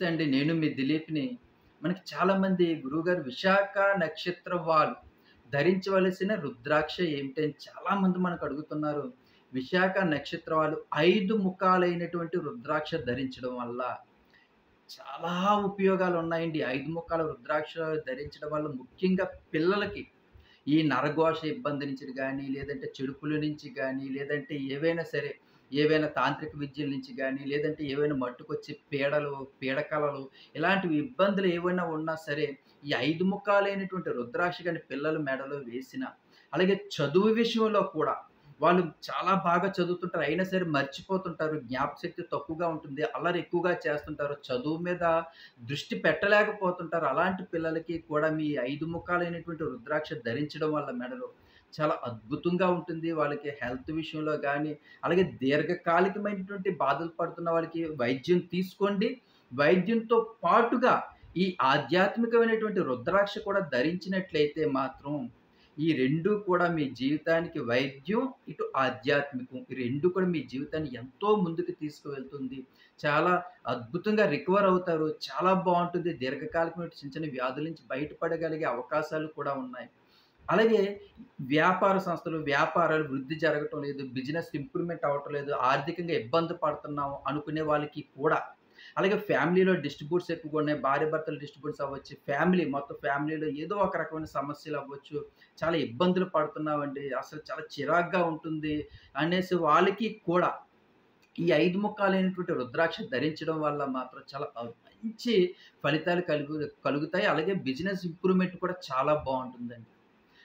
నమస్తే అండి. నేను మీ దిలీప్‌ని. మనకి చాలామంది గురువుగారు విశాఖ నక్షత్రం వాళ్ళు ధరించవలసిన రుద్రాక్ష ఏమిటని చాలామంది మనకు అడుగుతున్నారు. విశాఖ నక్షత్రం వాళ్ళు 5 ముఖాలైనటువంటి రుద్రాక్ష ధరించడం వల్ల చాలా ఉపయోగాలున్నాయండి. 5 ముఖాల రుద్రాక్ష ధరించడం వల్ల ముఖ్యంగా పిల్లలకి ఈ నరఘోష ఇబ్బంది నుంచి గానీ, లేదంటే చెడుపుల నుంచి గానీ, లేదంటే ఏవైనా సరే, ఏవైనా తాంత్రిక విద్యల నుంచి గానీ, లేదంటే ఏవైనా మట్టుకొచ్చే పీడలు, పీడకలలు ఇలాంటివి ఇబ్బందులు ఏవైనా ఉన్నా సరే, ఈ 5 ముఖాలైనటువంటి రుద్రాక్ష గాని పిల్లల మెడలో వేసిన, అలాగే చదువు విషయంలో కూడా వాళ్ళు చాలా బాగా చదువుతుంటారు. అయినా సరే మర్చిపోతుంటారు. జ్ఞాపకశక్తి తక్కువగా ఉంటుంది. అల్లరి ఎక్కువగా చేస్తుంటారు. చదువు మీద దృష్టి పెట్టలేకపోతుంటారు. అలాంటి పిల్లలకి కూడా మీ 5 ముఖాలైనటువంటి రుద్రాక్ష ధరించడం వల్ల మెడలో చాలా అద్భుతంగా ఉంటుంది. వాళ్ళకి హెల్త్ విషయంలో గానీ, అలాగే దీర్ఘకాలికమైనటువంటి బాధలు పడుతున్న వాళ్ళకి వైద్యం తీసుకోండి. వైద్యంతో పాటుగా ఈ ఆధ్యాత్మికమైనటువంటి రుద్రాక్ష కూడా ధరించినట్లయితే మాత్రం ఈ 2 కూడా మీ జీవితానికి వైద్యం, ఇటు ఆధ్యాత్మికం. ఈ 2 కూడా మీ జీవితాన్ని ఎంతో ముందుకు తీసుకువెళ్తుంది. చాలా అద్భుతంగా రికవర్ అవుతారు. చాలా బావుంటుంది. దీర్ఘకాలికమైన చిన్న చిన్న వ్యాధుల నుంచి బయటపడగలిగే అవకాశాలు కూడా ఉన్నాయి. అలాగే వ్యాపార సంస్థలు, వ్యాపారాలు వృద్ధి జరగటం లేదు. బిజినెస్ ఇంప్రూవ్‌మెంట్ అవ్వటం లేదు. ఆర్థికంగా ఇబ్బంది పడుతున్నాం అనుకునే వాళ్ళకి కూడా అలాగే ఫ్యామిలీలో డిస్ట్రిబ్యూట్స్ ఎక్కువగా ఉన్నాయి. భార్యాభర్తలు డిస్ట్రిబ్యూట్స్ అవ్వచ్చు. మొత్తం ఫ్యామిలీలో ఏదో ఒక రకమైన సమస్యలు అవ్వచ్చు. చాలా ఇబ్బందులు పడుతున్నామండి. అసలు చాలా చిరాకుగా ఉంటుంది అనేసి వాళ్ళకి కూడా ఈ 5 ముక్కాలైనటువంటి రుద్రాక్ష ధరించడం వల్ల మాత్రం చాలా మంచి ఫలితాలు కలుగుతాయి. అలాగే బిజినెస్ ఇంప్రూవ్‌మెంట్ కూడా చాలా బావుంటుందండి.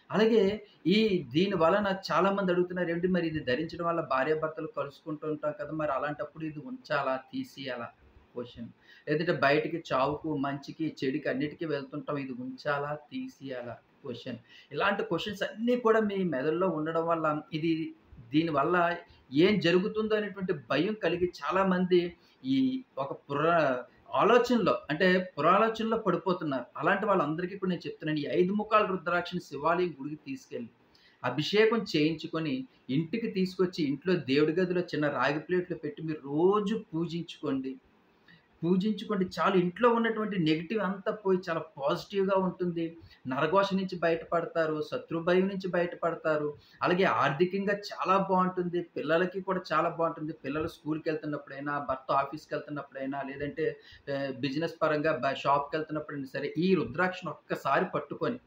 అలాగే ఈ దీని వలన చాలామంది అడుగుతున్నారు, "ఏంటి మరి ఇది ధరించడం వల్ల భార్యాభర్తలు కలుసుకుంటూ ఉంటాం కదా! మరి అలాంటప్పుడు ఇది ఉంచాలా? తీసేయాలా?" క్వెషన్. లేదంటే బయటికి చావుకు, మంచికి, చెడుకి అన్నిటికి వెళ్తుంటాం. ఇది ఉంచాలా? తీసేయాలా? క్వెషన్. ఇలాంటి క్వెషన్స్ అన్నీ కూడా మీ మెదడులో ఉండడం వల్ల దీనివల్ల ఏం జరుగుతుందో అనేటువంటి భయం కలిగి చాలామంది ఈ ఒక ఆలోచనలో అంటే పురాలోచనలో పడిపోతున్నారు. అలాంటి వాళ్ళందరికీ కూడా నేను చెప్తున్నాను. ఈ 5 ముఖాల రుద్రాక్షని శివాలయం గుడికి తీసుకెళ్ళి, అభిషేకం చేయించుకొని, ఇంటికి తీసుకొచ్చి ఇంట్లో దేవుడి గదిలో చిన్న రాగి ప్లేట్‌లో పెట్టి మీరు రోజు పూజించుకోండి. పూజించుకోండి చాలు. ఇంట్లో ఉన్నటువంటి నెగెటివ్ అంతా పోయి చాలా పాజిటివ్‌గా ఉంటుంది. నరఘోష నుంచి బయటపడతారు. శత్రు భయం నుంచి బయటపడతారు. అలాగే ఆర్థికంగా చాలా బావుంటుంది. పిల్లలకి కూడా చాలా బావుంటుంది. పిల్లలు స్కూలుకెళ్తున్నప్పుడైనా, భర్త ఆఫీస్‌కెళ్తున్నప్పుడైనా, లేదంటే బిజినెస్ పరంగా షాప్‌కెళ్తున్నప్పుడైనా సరే, ఈ రుద్రాక్షను ఒక్కసారి పట్టుకొని,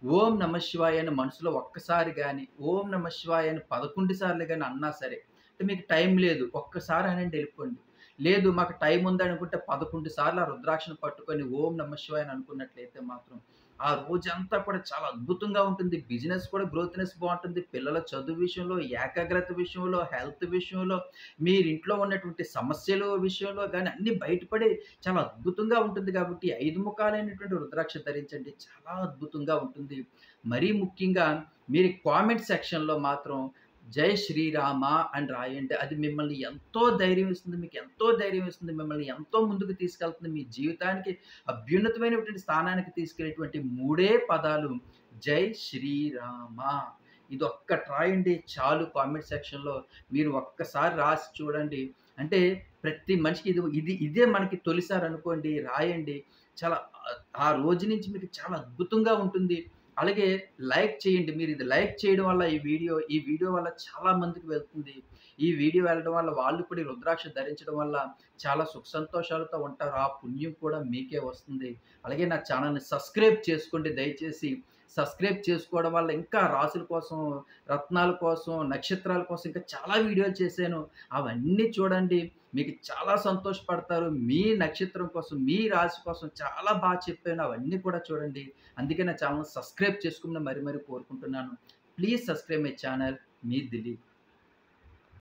ఓం నమః శివాయ అని మనసులో ఒక్కసారి గాని, ఓం నమః శివాయ అని 11 సార్లు గాని అన్నా సరే, అంటే మీకు టైం లేదు. ఒక్కసారి అనండి ఎళ్ళిపోండి. లేదు మాకు టైం ఉందనుకుంటే 11 సార్లు ఆ రుద్రాక్షను పట్టుకొని ఓం నమః శివాయ అని అనుకున్నట్లయితే మాత్రం, ఆ రోజంతా కూడా చాలా అద్భుతంగా ఉంటుంది. బిజినెస్ కూడా గ్రోత్‌నెస్ బావుంటుంది. పిల్లల చదువు విషయంలో, ఏకాగ్రత విషయంలో, హెల్త్ విషయంలో, మీరింట్లో ఉన్నటువంటి సమస్యల విషయంలో గాని అన్నీ బయటపడి చాలా అద్భుతంగా ఉంటుంది కాబట్టి 5 ముఖాలైనటువంటి రుద్రాక్ష ధరించండి. చాలా అద్భుతంగా ఉంటుంది. మరీ ముఖ్యంగా మీరు కామెంట్ సెక్షన్‌లో మాత్రం జై శ్రీరామ అని రాయండి. అది మిమ్మల్ని ఎంతో ధైర్యం ఇస్తుంది. మీకు ఎంతో ధైర్యం ఇస్తుంది. మిమ్మల్ని ఎంతో ముందుకు తీసుకెళ్తుంది. మీ జీవితానికి అభ్యున్నతమైనటువంటి స్థానానికి తీసుకెళ్ళేటువంటి 3 పదాలు జై శ్రీరామ. ఇదొక్కటి రాయండి చాలు కామెంట్ సెక్షన్‌లో. మీరు ఒక్కసారి రాసి చూడండి. అంటే ప్రతి మనిషికి ఇదే మనకి తొలిసారి అనుకోండి రాయండి. చాలా ఆ రోజు నుంచి మీకు చాలా అద్భుతంగా ఉంటుంది. అలాగే లైక్ చేయండి. మీరిది లైక్ చేయడం వల్ల ఈ వీడియో వల్ల చాలా మందికి వెళ్తుంది. ఈ వీడియో వెళ్ళడం వల్ల వాళ్ళు కూడా ఈ రుద్రాక్ష ధరించడం వల్ల చాలా సుఖ సంతోషాలతో ఉంటారు. ఆ పుణ్యం కూడా మీకే వస్తుంది. అలాగే నా ఛానెల్‌ని సబ్స్క్రైబ్ చేసుకోండి దయచేసి. సబ్స్క్రైబ్ చేసుకోవడం వల్ల ఇంకా రాసుల కోసం, రత్నాల కోసం, నక్షత్రాల కోసం ఇంకా చాలా వీడియోలు చేశాను. అవన్నీ చూడండి. మీకు చాలా సంతోషపడతారు. మీ నక్షత్రం కోసం, మీ రాశి కోసం చాలా చెప్పాను. అవన్నీ కూడా చూడండి. అందుకే నా ఛానెల్ సబ్స్క్రైబ్ చేసుకోమని మరీ కోరుకుంటున్నాను. Please subscribe my channel. Me Dilip.